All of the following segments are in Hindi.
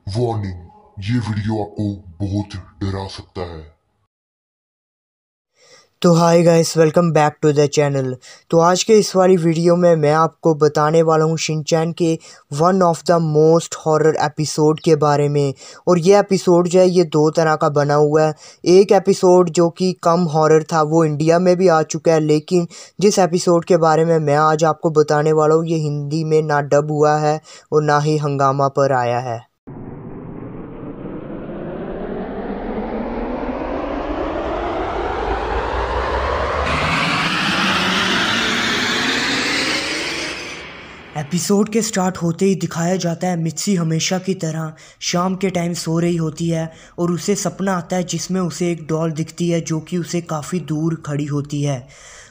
वार्निंग, ये वीडियो आपको बहुत डरा सकता है। तो hi guys, welcome back to the channel. तो आज के इस वाली वीडियो में मैं आपको बताने वाला हूँ शिनचैन के one of the most horror episode के बारे में। और ये एपिसोड जो है ये दो तरह का बना हुआ है। एक एपिसोड जो कि कम हॉरर था वो इंडिया में भी आ चुका है, लेकिन जिस एपिसोड के बारे में मैं आज आपको बताने वाला हूँ ये हिंदी में ना डब हुआ है और ना ही हंगामा पर आया है। एपिसोड के स्टार्ट होते ही दिखाया जाता है मित्सी हमेशा की तरह शाम के टाइम सो रही होती है और उसे सपना आता है जिसमें उसे एक डॉल दिखती है जो कि उसे काफ़ी दूर खड़ी होती है।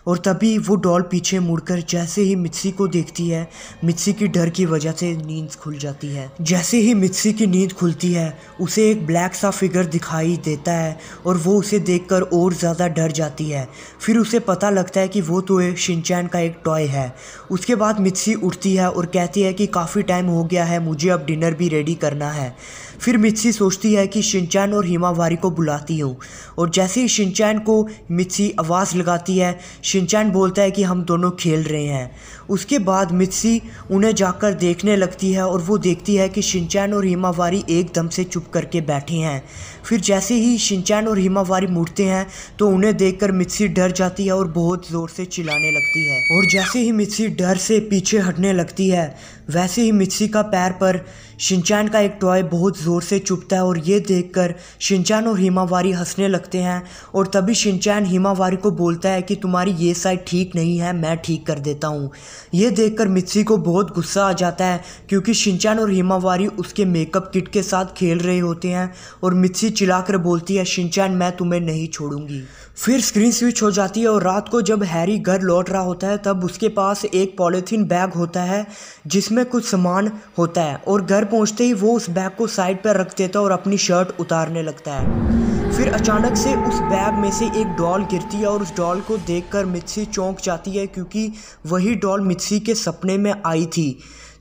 और तभी वो डॉल पीछे मुड़कर जैसे ही मित्सी को देखती है, मित्सी की डर की वजह से नींद खुल जाती है। जैसे ही मित्सी की नींद खुलती है उसे एक ब्लैक सा फिगर दिखाई देता है और वो उसे देखकर और ज़्यादा डर जाती है। फिर उसे पता लगता है कि वो तो शिनचैन का एक टॉय है। उसके बाद मित्सी उठती है और कहती है कि काफ़ी टाइम हो गया है, मुझे अब डिनर भी रेडी करना है। फिर मित्सी सोचती है कि शिनचैन और हिमावारी को बुलाती हूँ, और जैसे ही शिनचैन को मित्सी आवाज़ लगाती है शिनचैन बोलता है कि हम दोनों खेल रहे हैं। उसके बाद मित्सी उन्हें जाकर देखने लगती है और वो देखती है कि शिनचैन और हिमावारी एकदम से चुप करके बैठे हैं। फिर जैसे ही शिनचैन और हिमावारी मुड़ते हैं तो उन्हें देखकर मित्सी डर जाती है और बहुत ज़ोर से चिल्लाने लगती है। और जैसे ही मित्सी डर से पीछे हटने लगती है वैसे ही मित्सी का पैर पर शिनचैन का एक टॉय बहुत ज़ोर से चुभता है और ये देखकर शिनचैन और हिमावारी हंसने लगते हैं। और तभी शिनचैन हिमावारी को बोलता है कि तुम्हारी ये साइड ठीक नहीं है, मैं ठीक कर देता हूँ। ये देखकर मित्सी को बहुत गुस्सा आ जाता है क्योंकि शिनचैन और हिमावारी उसके मेकअप किट के साथ खेल रहे होते हैं और मित्सी चिल्लाकर बोलती है शिनचैन मैं तुम्हें नहीं छोड़ूंगी। फिर स्क्रीन स्विच हो जाती है और रात को जब हैरी घर लौट रहा होता है तब उसके पास एक पॉलीथीन बैग होता है जिसमें कुछ सामान होता है, और घर पहुंचते ही वो उस बैग को साइड पर रख देता है और अपनी शर्ट उतारने लगता है। फिर अचानक से उस बैग में से एक डॉल गिरती है और उस डॉल को देखकर मित्सी चौंक जाती है क्योंकि वही डॉल मित्सी के सपने में आई थी।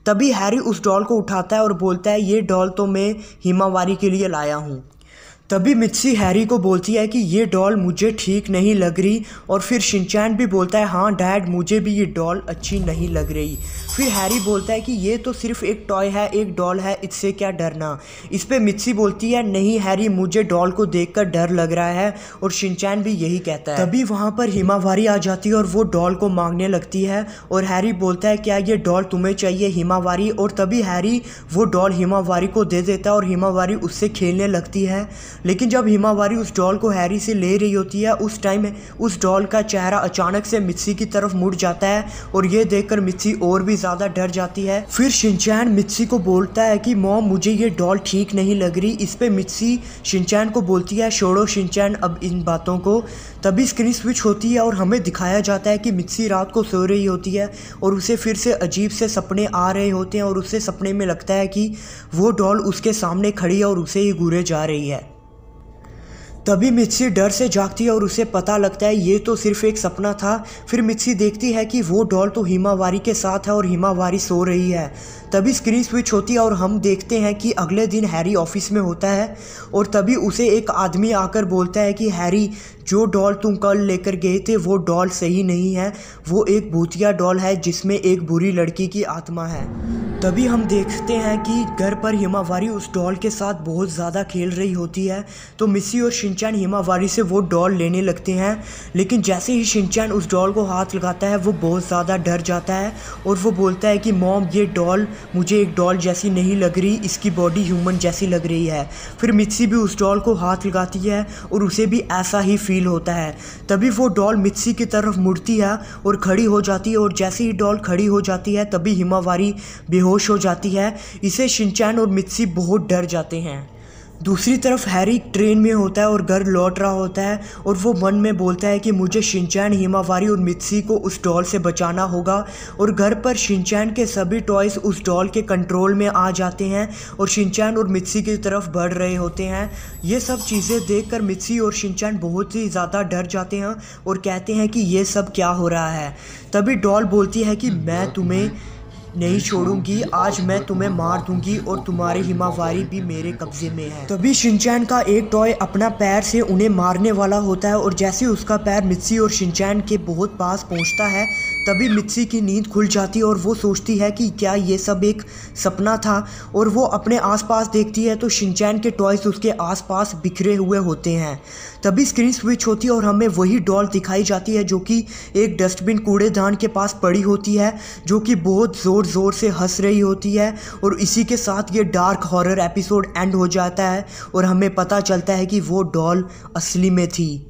तभी हैरी उस डॉल को उठाता है और बोलता है ये डॉल तो मैं हिमावारी के लिए लाया हूँ। तभी मित्सी हैरी को बोलती है कि ये डॉल मुझे ठीक नहीं लग रही, और फिर शिनचैन भी बोलता है हाँ डैड मुझे भी ये डॉल अच्छी नहीं लग रही। फिर हैरी बोलता है कि ये तो सिर्फ एक टॉय है, एक डॉल है, इससे क्या डरना। इस पे मित्सी बोलती है नहीं हैरी मुझे डॉल को देखकर डर लग रहा है, और शिनचैन भी यही कहता है। तभी वहाँ पर हिमावारी आ जाती है और वो डॉल को मांगने लगती है और हैरी बोलता है क्या ये डॉल तुम्हें चाहिए हिमावारी, और तभी हैरी वो डॉल हिमावारी को दे देता है और हिमावारी उससे खेलने लगती है। लेकिन जब हिमावारी उस डॉल को हैरी से ले रही होती है उस टाइम उस डॉल का चेहरा अचानक से मित्सी की तरफ मुड़ जाता है और ये देखकर मित्सी और भी ज़्यादा डर जाती है। फिर शिनचैन मित्सी को बोलता है कि मॉम मुझे ये डॉल ठीक नहीं लग रही। इस पे मित्सी शिनचैन को बोलती है छोड़ो शिनचैन अब इन बातों को। तभी स्क्रीन स्विच होती है और हमें दिखाया जाता है कि मित्सी रात को सो रही होती है और उसे फिर से अजीब से सपने आ रहे होते हैं और उसे सपने में लगता है कि वो डॉल उसके सामने खड़ी है और उसे ही घूरे जा रही है। तभी मित्सी डर से जागती है और उसे पता लगता है ये तो सिर्फ एक सपना था। फिर मित्सी देखती है कि वो डॉल तो हिमावारी के साथ है और हिमावारी सो रही है। तभी स्क्रीन स्विच होती है और हम देखते हैं कि अगले दिन हैरी ऑफिस में होता है और तभी उसे एक आदमी आकर बोलता है कि हैरी जो डॉल तुम कल लेकर गए थे वो डॉल सही नहीं है, वो एक भूतिया डॉल है जिसमें एक बुरी लड़की की आत्मा है। तभी हम देखते हैं कि घर पर हिमावारी उस डॉल के साथ बहुत ज़्यादा खेल रही होती है। तो मित्सी और शिनचैन हिमावारी से वो डॉल लेने लगते हैं, लेकिन जैसे ही शिनचैन उस डॉल को हाथ लगाता है वो बहुत ज़्यादा डर जाता है और वो बोलता है कि मॉम ये डॉल मुझे एक डॉल जैसी नहीं लग रही, इसकी बॉडी ह्यूमन जैसी लग रही है। फिर मित्सी भी उस डॉल को हाथ लगाती है और उसे भी ऐसा ही फील होता है। तभी वो डॉल मित्सी की तरफ मुड़ती है और खड़ी हो जाती है, और जैसे ही डॉल खड़ी हो जाती है तभी हिमावारी बेहोश हो जाती है। इसे शिनचैन और मित्सी बहुत डर जाते हैं। दूसरी तरफ हैरी ट्रेन में होता है और घर लौट रहा होता है और वो मन में बोलता है कि मुझे शिनचैन हिमावारी और मित्सी को उस डॉल से बचाना होगा। और घर पर शिनचैन के सभी टॉयज़ उस डॉल के कंट्रोल में आ जाते हैं और शिनचैन और मित्सी की तरफ बढ़ रहे होते हैं। ये सब चीज़ें देखकर मित्सी और शिनचैन बहुत ही ज़्यादा डर जाते हैं और कहते हैं कि ये सब क्या हो रहा है। तभी डॉल बोलती है कि मैं तुम्हें नहीं छोड़ूंगी, आज मैं तुम्हें मार दूंगी और तुम्हारी हिमावारी भी मेरे कब्जे में है। तभी शिनचैन का एक टॉय अपना पैर से उन्हें मारने वाला होता है और जैसे उसका पैर मित्सी और शिनचैन के बहुत पास पहुंचता है तभी मित्सी की नींद खुल जाती है और वो सोचती है कि क्या ये सब एक सपना था, और वो अपने आसपास देखती है तो शिनचैन के टॉयज उसके आसपास बिखरे हुए होते हैं। तभी स्क्रीन स्विच होती है और हमें वही डॉल दिखाई जाती है जो कि एक डस्टबिन कूड़ेदान के पास पड़ी होती है, जो कि बहुत ज़ोर ज़ोर से हंस रही होती है। और इसी के साथ ये डार्क हॉरर एपिसोड एंड हो जाता है और हमें पता चलता है कि वो डॉल असली में थी।